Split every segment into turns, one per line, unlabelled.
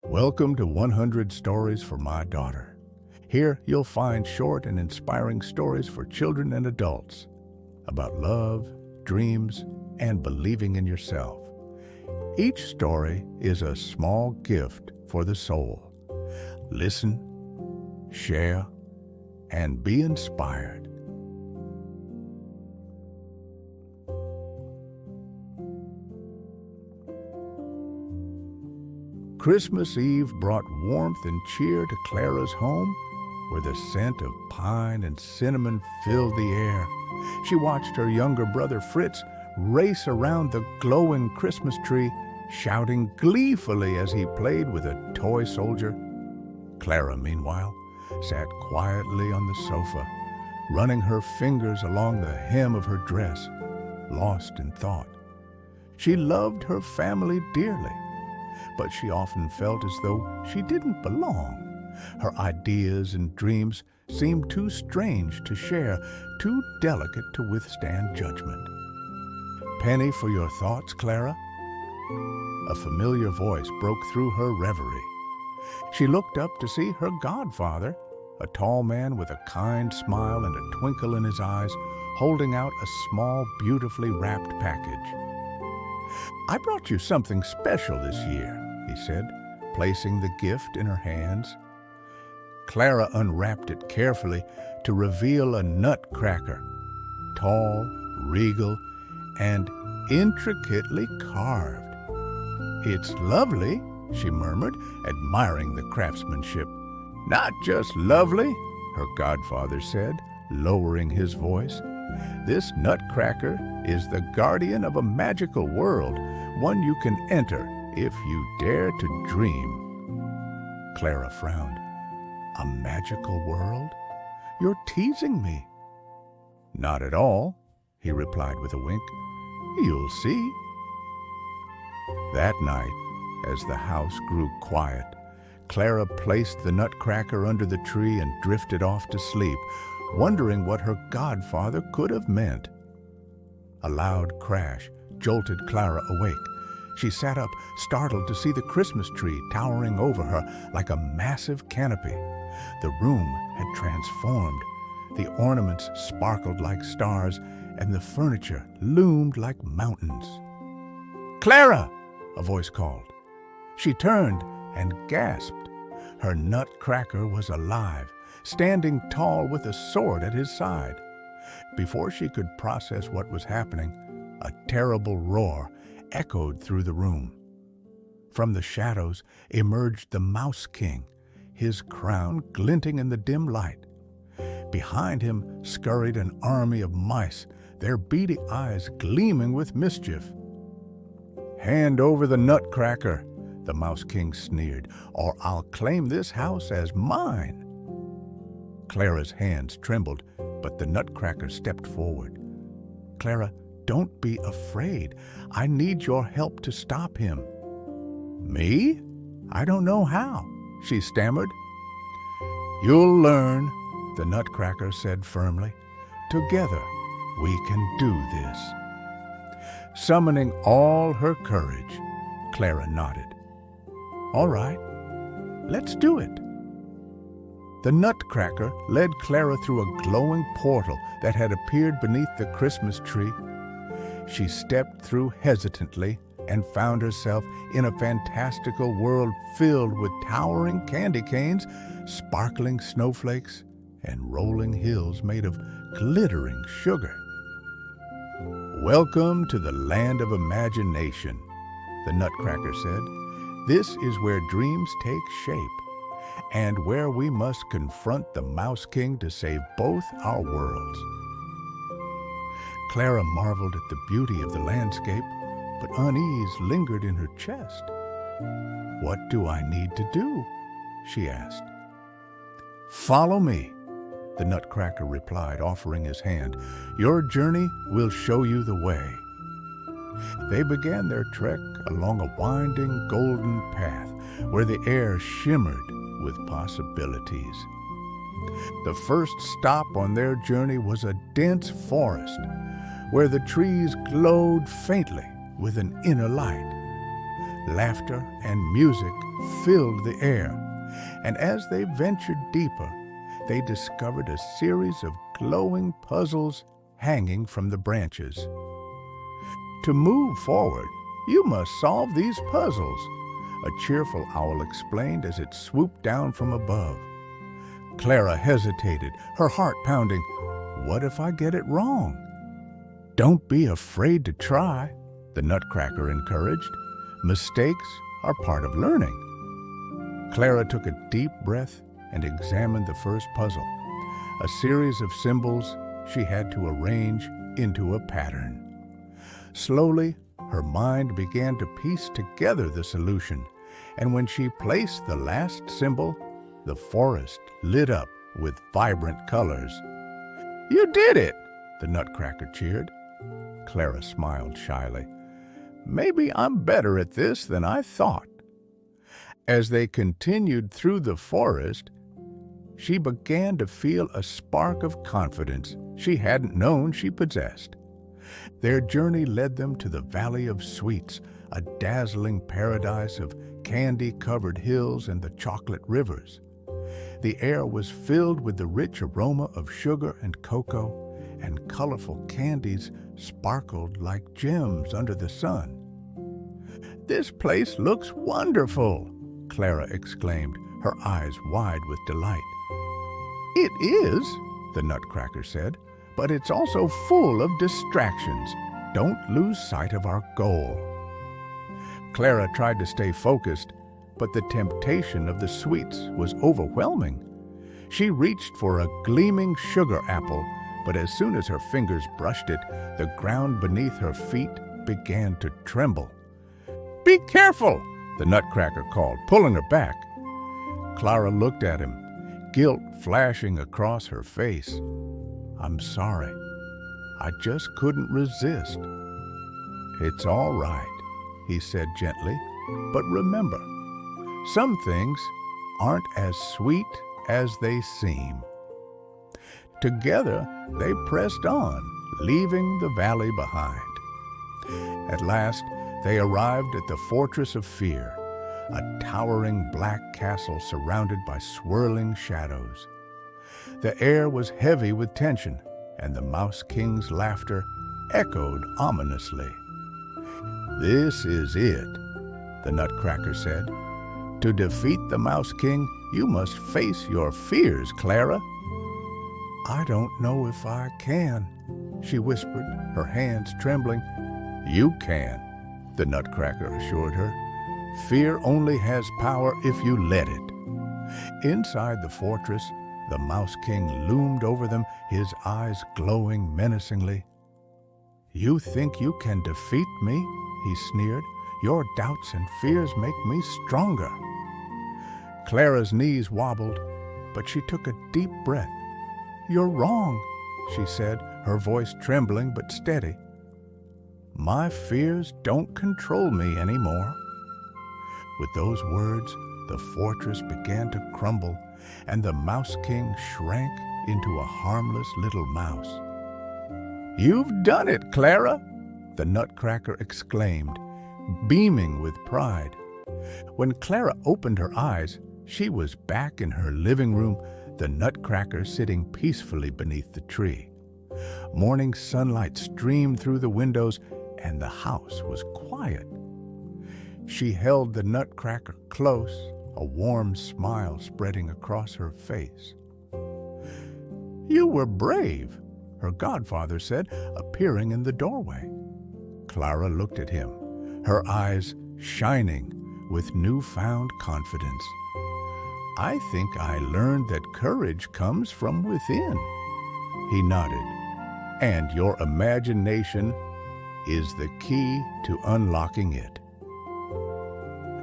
Welcome to 100 Stories for My Daughter. Here you'll find short and inspiring stories for children and adults about love, dreams, and believing in yourself. Each story is a small gift for the soul. Listen, share, and be inspired. Christmas Eve brought warmth and cheer to Klara's home, where the scent of pine and cinnamon filled the air. She watched her younger brother Fritz race around the glowing Christmas tree, shouting gleefully as he played with a toy soldier. Klara, meanwhile, sat quietly on the sofa, running her fingers along the hem of her dress, lost in thought. She loved her family dearly, but she often felt as though she didn't belong. Her ideas and dreams seemed too strange to share, too delicate to withstand judgment. "Penny for your thoughts, Klara?" A familiar voice broke through her reverie. She looked up to see her godfather, a tall man with a kind smile and a twinkle in his eyes, holding out a small, beautifully wrapped package. "I brought you something special this year," he said, placing the gift in her hands. Klara unwrapped it carefully to reveal a nutcracker, tall, regal, and intricately carved. "It's lovely," she murmured, admiring the craftsmanship. "Not just lovely," her godfather said, lowering his voice. "This nutcracker is the guardian of a magical world, one you can enter if you dare to dream." Klara frowned. "A magical world? You're teasing me." "Not at all," he replied with a wink. "You'll see." That night, as the house grew quiet, Klara placed the nutcracker under the tree and drifted off to sleep, wondering what her godfather could have meant. A loud crash jolted Klara awake. She sat up, startled to see the Christmas tree towering over her like a massive canopy. The room had transformed. The ornaments sparkled like stars, and the furniture loomed like mountains. "Klara!" a voice called. She turned and gasped. Her nutcracker was alive, standing tall with a sword at his side. Before she could process what was happening, a terrible roar echoed through the room. From the shadows emerged the Mouse King, his crown glinting in the dim light. Behind him scurried an army of mice, their beady eyes gleaming with mischief. "Hand over the nutcracker," the Mouse King sneered, "or I'll claim this house as mine." Klara's hands trembled, but the nutcracker stepped forward. "Klara, don't be afraid. I need your help to stop him." "Me? I don't know how," she stammered. "You'll learn," the nutcracker said firmly. "Together we can do this." Summoning all her courage, Klara nodded. "All right, let's do it." The nutcracker led Klara through a glowing portal that had appeared beneath the Christmas tree. She stepped through hesitantly and found herself in a fantastical world filled with towering candy canes, sparkling snowflakes, and rolling hills made of glittering sugar. "Welcome to the land of imagination," the nutcracker said. "This is where dreams take shape, and where we must confront the Mouse King to save both our worlds." Klara marveled at the beauty of the landscape, but unease lingered in her chest. "What do I need to do?" she asked. "Follow me," the nutcracker replied, offering his hand. "Your journey will show you the way." They began their trek along a winding golden path where the air shimmered with possibilities. The first stop on their journey was a dense forest where the trees glowed faintly with an inner light. Laughter and music filled the air, and as they ventured deeper, they discovered a series of glowing puzzles hanging from the branches. To move forward, you must solve these puzzles, a cheerful owl explained as it swooped down from above. Klara hesitated, her heart pounding. What if I get it wrong? Don't be afraid to try, the Nutcracker encouraged. Mistakes are part of learning. Klara took a deep breath and examined the first puzzle, a series of symbols she had to arrange into a pattern. Slowly, her mind began to piece together the solution, and when she placed the last symbol, the forest lit up with vibrant colors. "You did it!" the Nutcracker cheered. Klara smiled shyly. "Maybe I'm better at this than I thought." As they continued through the forest, she began to feel a spark of confidence she hadn't known she possessed. Their journey led them to the Valley of Sweets, a dazzling paradise of candy-covered hills and the chocolate rivers. The air was filled with the rich aroma of sugar and cocoa, and colorful candies sparkled like gems under the sun. "This place looks wonderful!" Klara exclaimed, her eyes wide with delight. "It is," the Nutcracker said, "but it's also full of distractions. Don't lose sight of our goal." Klara tried to stay focused, but the temptation of the sweets was overwhelming. She reached for a gleaming sugar apple, but as soon as her fingers brushed it, the ground beneath her feet began to tremble. "Be careful!" the Nutcracker called, pulling her back. Klara looked at him, guilt flashing across her face. "I'm sorry. I just couldn't resist." "It's all right," he said gently, "but remember, some things aren't as sweet as they seem." Together, they pressed on, leaving the valley behind. At last, they arrived at the Fortress of Fear, a towering black castle surrounded by swirling shadows. The air was heavy with tension, and the Mouse King's laughter echoed ominously. "This is it," the Nutcracker said. "To defeat the Mouse King, you must face your fears, Klara." "I don't know if I can," she whispered, her hands trembling. "You can," the Nutcracker assured her. "Fear only has power if you let it." Inside the fortress, the Mouse King loomed over them, his eyes glowing menacingly. "You think you can defeat me?" he sneered. "Your doubts and fears make me stronger." Klara's knees wobbled, but she took a deep breath. "You're wrong," she said, her voice trembling but steady. "My fears don't control me anymore." With those words, the fortress began to crumble, and the Mouse King shrank into a harmless little mouse. "You've done it, Klara!" the Nutcracker exclaimed, beaming with pride. When Klara opened her eyes, she was back in her living room, the Nutcracker sitting peacefully beneath the tree. Morning sunlight streamed through the windows, and the house was quiet. She held the Nutcracker close, a warm smile spreading across her face. "You were brave," her godfather said, appearing in the doorway. Klara looked at him, her eyes shining with newfound confidence. "I think I learned that courage comes from within." He nodded. "And your imagination is the key to unlocking it."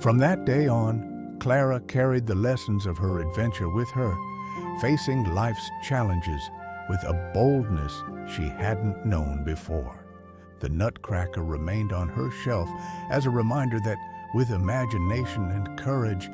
From that day on, Klara carried the lessons of her adventure with her, facing life's challenges with a boldness she hadn't known before. The Nutcracker remained on her shelf as a reminder that with imagination and courage,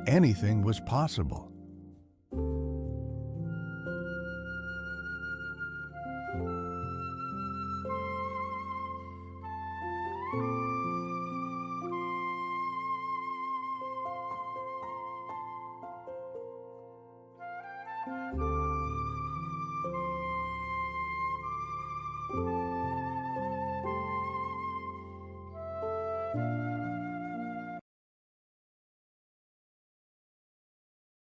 anything was possible.